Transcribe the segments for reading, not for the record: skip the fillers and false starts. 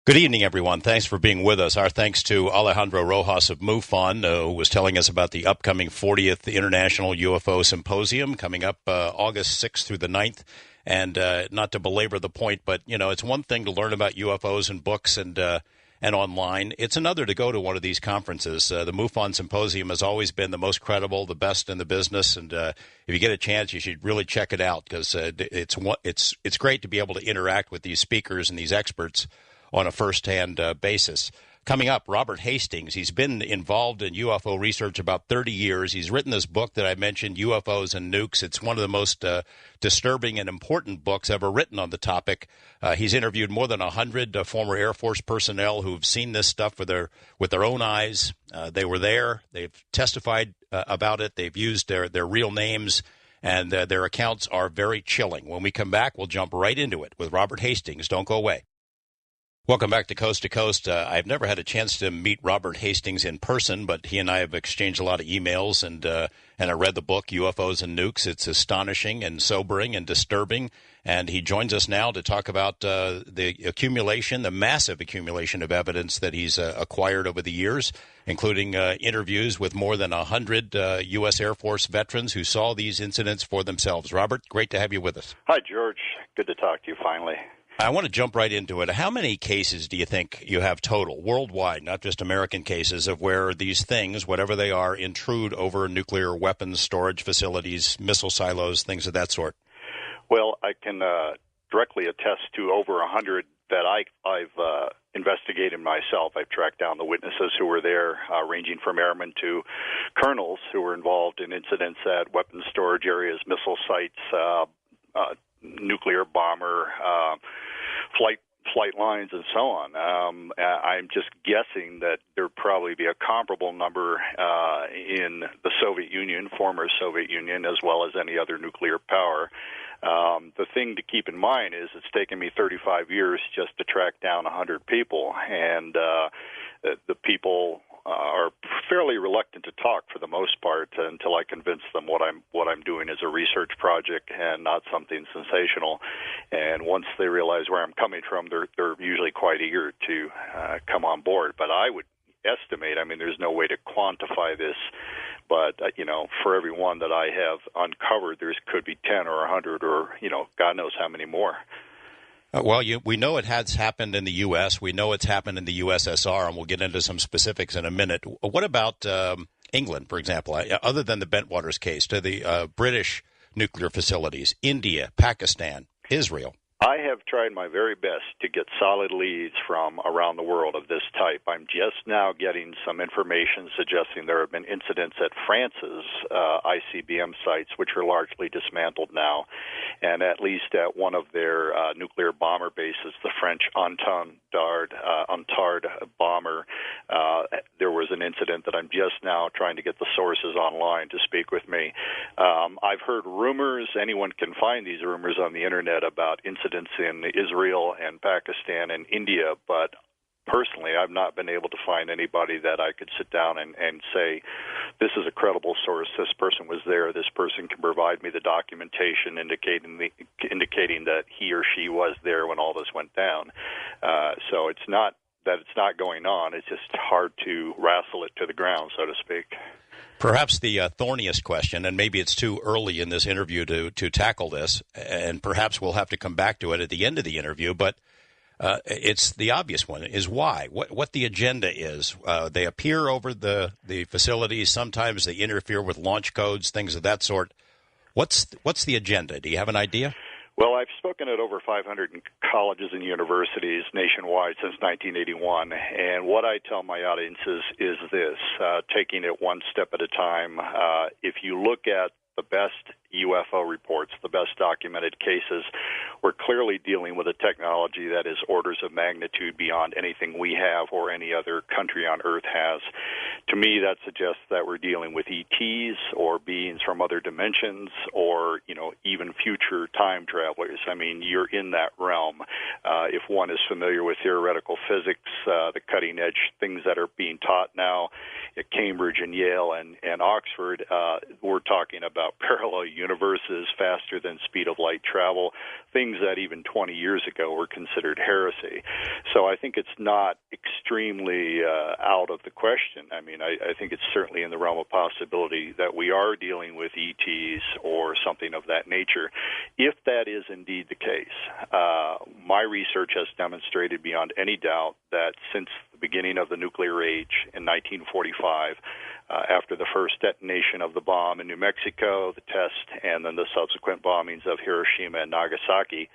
Good evening, everyone. Thanks for being with us. Our thanks to Alejandro Rojas of MUFON, who was telling us about the upcoming 40th International UFO Symposium coming up August 6th through the 9th. And not to belabor the point, but, you know, it's one thing to learn about UFOs in books and online. It's another to go to one of these conferences. The MUFON Symposium has always been the most credible, the best in the business. And if you get a chance, you should really check it out because it's great to be able to interact with these speakers and these experts on a first-hand basis. Coming up, Robert Hastings. He's been involved in UFO research about 30 years. He's written this book that I mentioned, UFOs and Nukes. It's one of the most disturbing and important books ever written on the topic. He's interviewed more than 100 former Air Force personnel who've seen this stuff with their own eyes. They were there. They've testified about it. They've used their real names, and their accounts are very chilling. When we come back, we'll jump right into it with Robert Hastings. Don't go away. Welcome back to Coast to Coast. I've never had a chance to meet Robert Hastings in person, but he and I have exchanged a lot of emails, and I read the book, UFOs and Nukes. It's astonishing and sobering and disturbing, and he joins us now to talk about the massive accumulation of evidence that he's acquired over the years, including interviews with more than 100 U.S. Air Force veterans who saw these incidents for themselves. Robert, great to have you with us. Hi, George. Good to talk to you finally. I want to jump right into it. How many cases do you think you have total, worldwide, not just American cases, of where these things, whatever they are, intrude over nuclear weapons storage facilities, missile silos, things of that sort? Well, I can directly attest to over 100 that I've investigated myself. I've tracked down the witnesses who were there, ranging from airmen to colonels who were involved in incidents at weapons storage areas, missile sites, nuclear bomber, flight lines, and so on. I'm just guessing that there'd probably be a comparable number in the Soviet Union, former Soviet Union, as well as any other nuclear power. The thing to keep in mind is it's taken me 35 years just to track down 100 people, and the people are fairly reluctant to talk for the most part until I convince them what I'm doing is a research project and not something sensational. And once they realize where I'm coming from, they're usually quite eager to come on board. But I would estimate, I mean, there's no way to quantify this, but for every one that I have uncovered, there could be 10 or 100 or God knows how many more. Well, we know it has happened in the U.S. We know it's happened in the USSR, and we'll get into some specifics in a minute. What about England, for example, other than the Bentwaters case, to the British nuclear facilities, India, Pakistan, Israel? I have tried my very best to get solid leads from around the world of this type. I'm just now getting some information suggesting there have been incidents at France's ICBM sites, which are largely dismantled now, and at least at one of their nuclear bomber bases, the French Ontard bomber, there was an incident that I'm just now trying to get the sources online to speak with me. I've heard rumors, anyone can find these rumors on the internet about incidents in Israel and Pakistan and India, but personally, I've not been able to find anybody that I could sit down and say, this is a credible source, this person was there, this person can provide me the documentation indicating that he or she was there when all this went down. So it's not that it's not going on, it's just hard to wrestle it to the ground, so to speak. Perhaps the thorniest question, and maybe it's too early in this interview to tackle this, and perhaps we'll have to come back to it at the end of the interview, but it's the obvious one, is why, what the agenda is. They appear over the facilities. Sometimes they interfere with launch codes, things of that sort. What's the agenda? Do you have an idea? Well, I've spoken at over 500 colleges and universities nationwide since 1981, and what I tell my audiences is this, taking it one step at a time. If you look at the best UFO reports, the best documented cases, we're clearly dealing with a technology that is orders of magnitude beyond anything we have or any other country on Earth has. To me, that suggests that we're dealing with ETs or beings from other dimensions or, even future time travelers. I mean, you're in that realm. If one is familiar with theoretical physics, the cutting-edge things that are being taught now at Cambridge and Yale and Oxford, we're talking about parallel universes, faster than speed of light travel, things that even 20 years ago were considered heresy. So I think it's not extremely out of the question. I mean, I think it's certainly in the realm of possibility that we are dealing with ETs or something of that nature. If that is indeed the case, my research has demonstrated beyond any doubt that since the beginning of the nuclear age in 1945, after the first detonation of the bomb in New Mexico, the test, and then the subsequent bombings of Hiroshima and Nagasaki,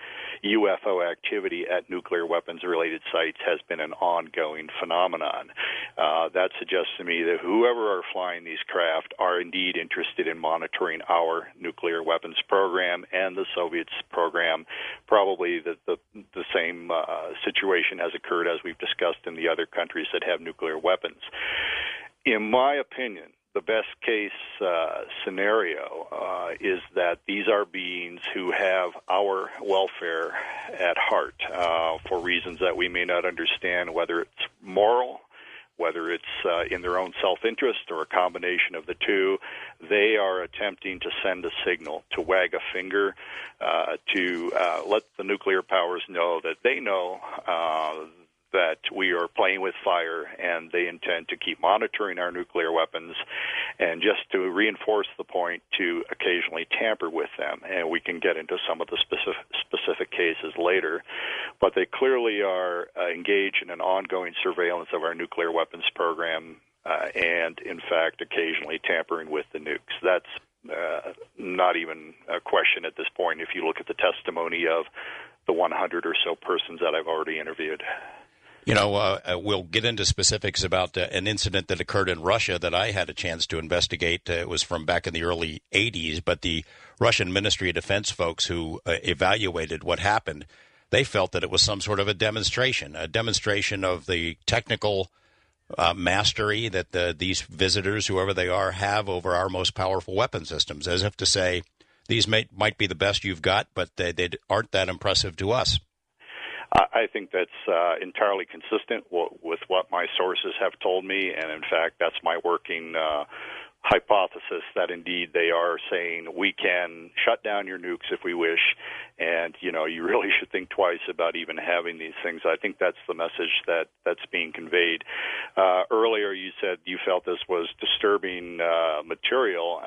UFO activity at nuclear weapons-related sites has been an ongoing phenomenon. That suggests to me that whoever are flying these craft are indeed interested in monitoring our nuclear weapons program and the Soviets' program. Probably the same situation has occurred as we've discussed in the other countries that have nuclear weapons. In my opinion, the best case scenario is that these are beings who have our welfare at heart for reasons that we may not understand, whether it's moral, whether it's in their own self-interest or a combination of the two. They are attempting to send a signal, to wag a finger, to let the nuclear powers know that they know that we are playing with fire, and they intend to keep monitoring our nuclear weapons, and just to reinforce the point, to occasionally tamper with them. And we can get into some of the specific cases later. But they clearly are engaged in an ongoing surveillance of our nuclear weapons program and, in fact, occasionally tampering with the nukes. That's not even a question at this point if you look at the testimony of the 100 or so persons that I've already interviewed. You know, we'll get into specifics about an incident that occurred in Russia that I had a chance to investigate. It was from back in the early 80s, but the Russian Ministry of Defense folks who evaluated what happened, they felt that it was some sort of a demonstration of the technical mastery that these visitors, whoever they are, have over our most powerful weapon systems, as if to say, these might be the best you've got, but they aren't that impressive to us. I think that's entirely consistent with what my sources have told me, and in fact, that's my working hypothesis that indeed they are saying we can shut down your nukes if we wish, and you really should think twice about even having these things. I think that's the message that's being conveyed. Earlier you said you felt this was disturbing material.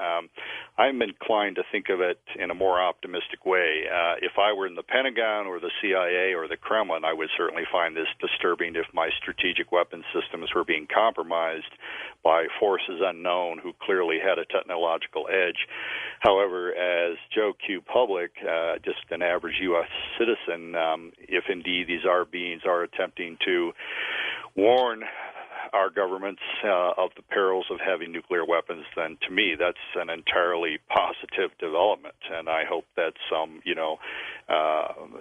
I'm inclined to think of it in a more optimistic way. If I were in the Pentagon or the CIA or the Kremlin, I would certainly find this disturbing if my strategic weapons systems were being compromised by forces unknown who clearly had a technological edge. However, as Joe Q. Public, just an average U.S. citizen, if indeed these beings are attempting to warn our governments of the perils of having nuclear weapons, then to me that's an entirely positive development, and I hope that some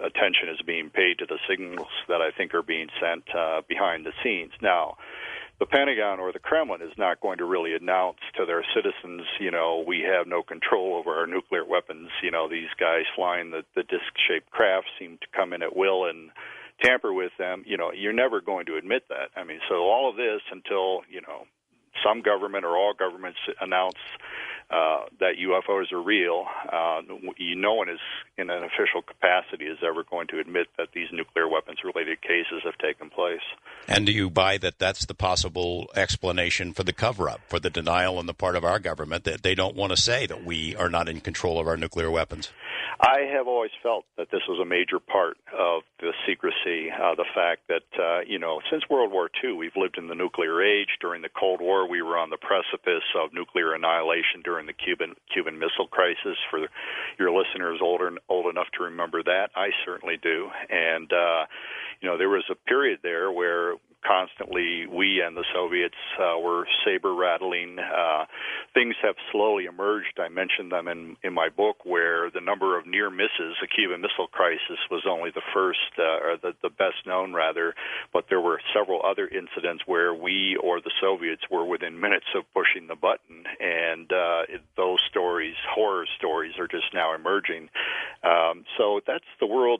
attention is being paid to the signals that I think are being sent behind the scenes. Now, the Pentagon or the Kremlin is not going to really announce to their citizens, we have no control over our nuclear weapons. These guys flying the disc-shaped craft seem to come in at will and tamper with them. You're never going to admit that. I mean, so all of this until, some government or all governments announce that UFOs are real, no one is in an official capacity is ever going to admit that these nuclear weapons-related cases have taken place. And do you buy that that's the possible explanation for the cover-up, for the denial on the part of our government, that they don't want to say that we are not in control of our nuclear weapons? I have always felt that this was a major part of the secrecy, the fact that, since World War II, we've lived in the nuclear age. During the Cold War, we were on the precipice of nuclear annihilation during the Cuban Missile Crisis. For your listeners old enough to remember that, I certainly do. And, there was a period there where constantly we and the Soviets were saber-rattling. Things have slowly emerged. I mentioned them in my book, where the number of near misses, the Cuban Missile Crisis, was only the first, or the best known, rather, but there were several other incidents where we or the Soviets were within minutes of pushing the button, and those stories, horror stories, are just now emerging. So that's the world